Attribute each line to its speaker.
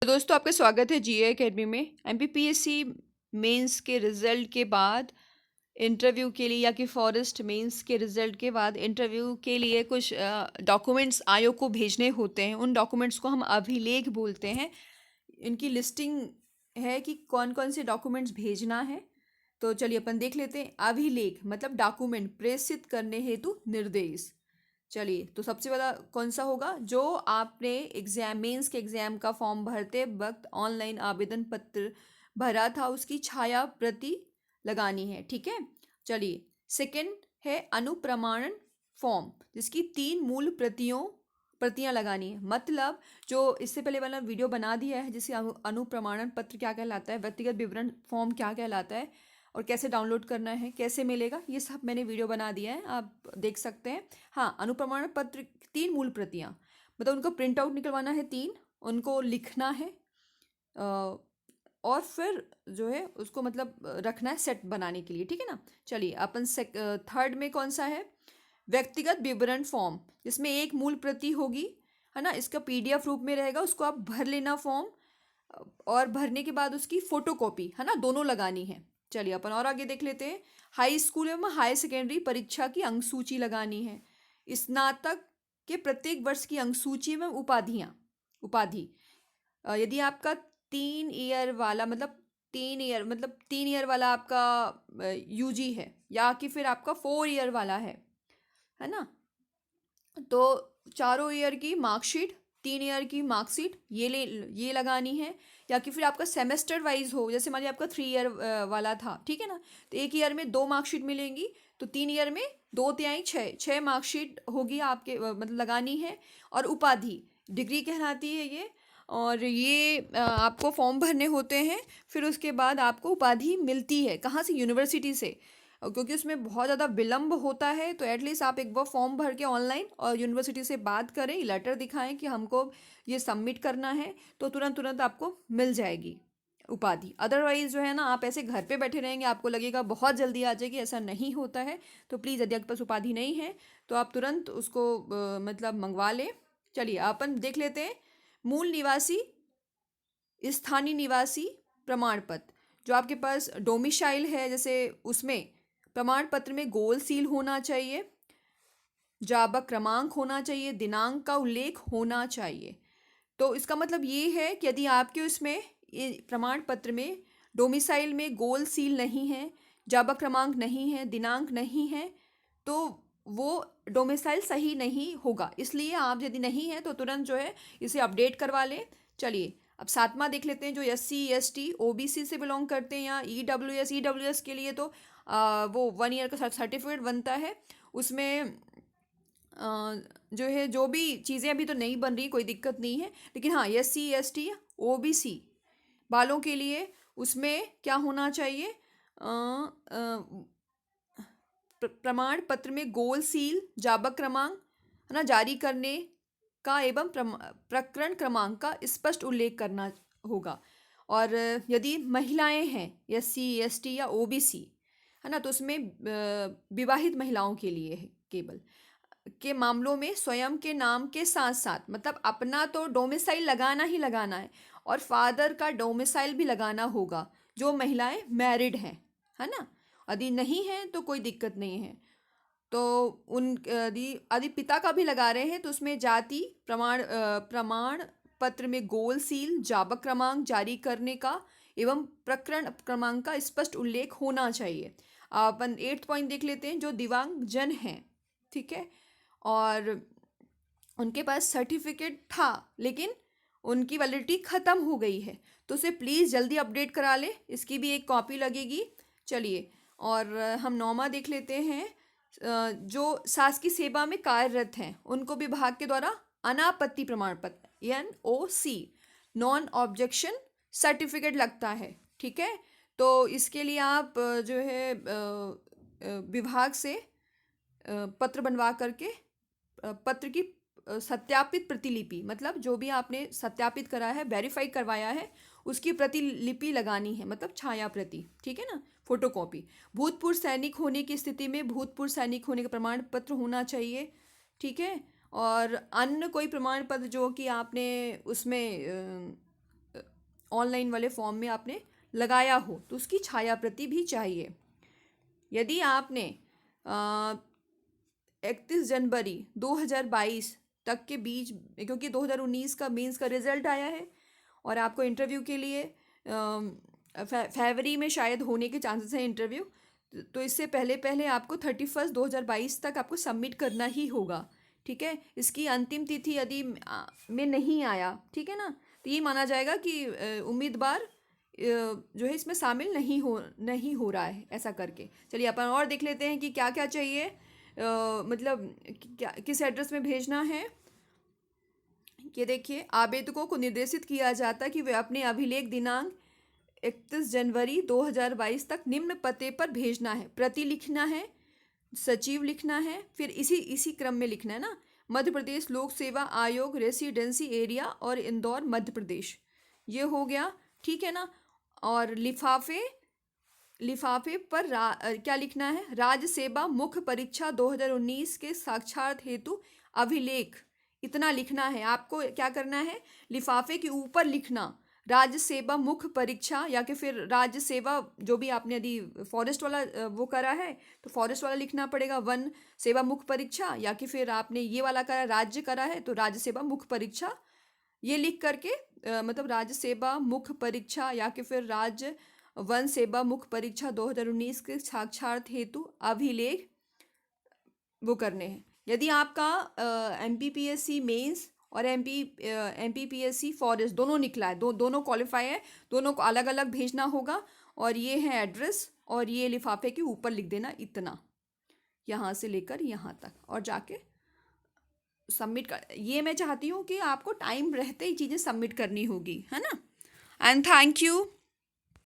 Speaker 1: तो दोस्तों आपका स्वागत है जीए एकेडमी में। एमपीपीएससी मेंस के रिजल्ट के बाद इंटरव्यू के लिए या कि फॉरेस्ट मेंस के रिजल्ट के बाद इंटरव्यू के लिए कुछ डॉक्यूमेंट्स आयोग को भेजने होते हैं। उन डॉक्यूमेंट्स को हम अभिलेख बोलते हैं। इनकी लिस्टिंग है कि कौन कौन से डॉक्यूमेंट्स भेजना है। तो चलिए अपन देख लेते हैं। अभिलेख मतलब डॉक्यूमेंट प्रेषित करने हेतु निर्देश। चलिए, तो सबसे पहला कौन सा होगा? जो आपने एग्जाम मेंस के एग्जाम का फॉर्म भरते वक्त ऑनलाइन आवेदन पत्र भरा था, उसकी छाया प्रति लगानी है। ठीक है। चलिए, सेकंड है अनुप्रमाणन फॉर्म, जिसकी 3 मूल प्रतियां लगानी है। मतलब जो इससे पहले वाला वीडियो बना दिया है, जिसे अनुप्रमाणन पत्र क्या कहलाता है, व्यक्तिगत विवरण फॉर्म क्या कहलाता है और कैसे डाउनलोड करना है, कैसे मिलेगा, ये सब मैंने वीडियो बना दिया है, आप देख सकते हैं। हाँ, अनुप्रमाण पत्र 3 मूल प्रतियां, मतलब उनको प्रिंट आउट निकलवाना है 3, उनको लिखना है और फिर जो है उसको मतलब रखना है सेट बनाने के लिए। ठीक है ना। चलिए, अपन थर्ड में कौन सा है? व्यक्तिगत विवरण फॉर्म, जिसमें एक मूल प्रति होगी, है ना। इसका पीडीएफ रूप में रहेगा, उसको आप भर लेना फॉर्म, और भरने के बाद उसकी फोटोकॉपी, है ना, दोनों लगानी है। चलिए, अपन और आगे देख लेते हैं। हाई स्कूल एवं हायर सेकेंडरी परीक्षा की अंक सूची लगानी है। स्नातक के प्रत्येक वर्ष की अंक सूची में उपाधि यदि आपका 3 ईयर वाला मतलब 3 ईयर वाला आपका यूजी है, या कि फिर आपका 4 ईयर वाला है ना, तो चारों ईयर की मार्कशीट, 3 ईयर की मार्कशीट ये लगानी है। या कि फिर आपका सेमेस्टर वाइज हो, जैसे मान लीजिए आपका 3 ईयर वाला था, ठीक है ना, तो एक ईयर में 2 मार्कशीट मिलेंगी, तो 3 ईयर में 2 तिहाई 6 मार्कशीट होगी आपके, मतलब लगानी है। और उपाधि डिग्री कहलाती है ये। और ये आपको फॉर्म भरने होते हैं, फिर उसके बाद आपको उपाधि मिलती है। कहाँ से? यूनिवर्सिटी से। और क्योंकि उसमें बहुत ज़्यादा विलम्ब होता है, तो एटलीस्ट आप एक बार फॉर्म भर के ऑनलाइन और यूनिवर्सिटी से बात करें, लेटर दिखाएं कि हमको ये सबमिट करना है, तो तुरंत तुरंत आपको मिल जाएगी उपाधि। अदरवाइज जो है ना, आप ऐसे घर पे बैठे रहेंगे, आपको लगेगा बहुत जल्दी आ जाएगी, ऐसा नहीं होता है। तो प्लीज़, यदि आपके पास उपाधि नहीं है तो आप तुरंत उसको मतलब मंगवा लें। चलिए, अपन देख लेते हैं। मूल निवासी, स्थानीय निवासी प्रमाण पत्र, जो आपके पास डोमिसाइल है, जैसे उसमें प्रमाण पत्र में गोल सील होना चाहिए, जाबक क्रमांक होना चाहिए, दिनांक का उल्लेख होना चाहिए। तो इसका मतलब ये है कि यदि आपके उसमें प्रमाण पत्र में डोमिसाइल में गोल सील नहीं है, जाबक क्रमांक नहीं है, दिनांक नहीं है, तो वो डोमिसाइल सही नहीं होगा। इसलिए आप यदि नहीं है तो तुरंत जो है इसे अपडेट करवा लें। चलिए, अब 7वां देख लेते हैं। जो SC ST OBC से बिलोंग करते हैं, या EWS के लिए तो वो 1 ईयर का सर्टिफिकेट बनता है। उसमें जो है, जो भी चीज़ें अभी तो नहीं बन रही, कोई दिक्कत नहीं है, लेकिन हाँ, SC ST OBC वालों के लिए उसमें क्या होना चाहिए? प्रमाण पत्र में गोल सील, जाबक क्रमांक, है ना, जारी करने का एवं प्रकरण क्रमांक का स्पष्ट उल्लेख करना होगा। और यदि महिलाएं हैं, SC ST या OBC, है ना, तो उसमें विवाहित महिलाओं के लिए है केवल के मामलों में स्वयं के नाम के साथ साथ, मतलब अपना तो डोमिसाइल लगाना ही लगाना है, और फादर का डोमिसाइल भी लगाना होगा, जो महिलाएं मैरिड हैं, है ना। यदि नहीं है तो कोई दिक्कत नहीं है। तो उन यदि पिता का भी लगा रहे हैं, तो उसमें जाति प्रमाण पत्र में गोल सील, जाबक क्रमांक जारी करने का एवं प्रकरण क्रमांक का स्पष्ट उल्लेख होना चाहिए। अपन 8th पॉइंट देख लेते हैं। जो दिव्यांग जन हैं, ठीक है, और उनके पास सर्टिफिकेट था लेकिन उनकी वैलिडिटी ख़त्म हो गई है, तो उसे प्लीज़ जल्दी अपडेट करा ले, इसकी भी एक कॉपी लगेगी। चलिए, और हम 9वां देख लेते हैं। जो शासकीय सेवा में कार्यरत हैं, उनको विभाग के द्वारा अनापत्ति प्रमाण पत्र NOC नॉन ऑब्जेक्शन सर्टिफिकेट लगता है। ठीक है। तो इसके लिए आप जो है विभाग से पत्र बनवा करके पत्र की सत्यापित प्रतिलिपि, मतलब जो भी आपने सत्यापित करा है, वेरीफाई करवाया है, उसकी प्रतिलिपि लगानी है, मतलब छाया प्रति। ठीक है ना, फोटोकॉपी। भूतपूर्व सैनिक होने की स्थिति में भूतपूर्व सैनिक होने का प्रमाण पत्र होना चाहिए। ठीक है। और अन्य कोई प्रमाण पत्र जो कि आपने उसमें ऑनलाइन वाले फॉर्म में आपने लगाया हो तो उसकी छाया प्रति भी चाहिए। यदि आपने 31 जनवरी 2022 तक के बीच, क्योंकि 2019 का मेंस का रिजल्ट आया है और आपको इंटरव्यू के लिए फरवरी में शायद होने के चांसेस हैं इंटरव्यू, तो इससे पहले पहले आपको 31 2022 तक आपको सबमिट करना ही होगा, ठीक है। इसकी अंतिम तिथि यदि में नहीं आया, ठीक है ना, तो ये माना जाएगा कि उम्मीदवार जो है इसमें शामिल नहीं हो रहा है, ऐसा करके। चलिए अपन और देख लेते हैं कि क्या क्या चाहिए, मतलब क्या किस एड्रेस में भेजना है। ये देखिए, आवेदकों को निर्देशित किया जाता है कि वे अपने अभिलेख दिनांक 31 जनवरी 2022 तक निम्न पते पर भेजना है। प्रति लिखना है, सचिव लिखना है, फिर इसी क्रम में लिखना है ना। मध्य प्रदेश लोक सेवा आयोग, रेसिडेंसी एरिया और इंदौर मध्य प्रदेश, ये हो गया, ठीक है ना। और लिफाफे पर क्या लिखना है, राज्य सेवा मुख्य परीक्षा 2019 के साक्षात हेतु अभिलेख, इतना लिखना है आपको। क्या करना है, लिफाफे के ऊपर लिखना राज्य सेवा मुख्य परीक्षा, या कि फिर राज्य सेवा जो भी आपने यदि फॉरेस्ट वाला वो करा है तो फॉरेस्ट वाला लिखना पड़ेगा, वन सेवा मुख्य परीक्षा, या कि फिर आपने ये वाला करा राज्य करा है तो राज्य सेवा मुख्य परीक्षा, ये लिख करके मतलब राज्य सेवा मुख्य परीक्षा या कि फिर राज्य वन सेवा मुख्य परीक्षा 2019 के साक्षात हेतु अभिलेख वो करने हैं। यदि आपका MPPSC मेंस और MPPSC फॉरेस्ट दोनों निकला है, दोनों क्वालिफाई है, दोनों को अलग अलग भेजना होगा। और ये है एड्रेस, और ये लिफाफे के ऊपर लिख देना इतना, यहाँ से लेकर यहाँ तक, और जाके सबमिट कर। ये मैं चाहती हूँ कि आपको टाइम रहते ही चीज़ें सबमिट करनी होगी, है ना। And thank you.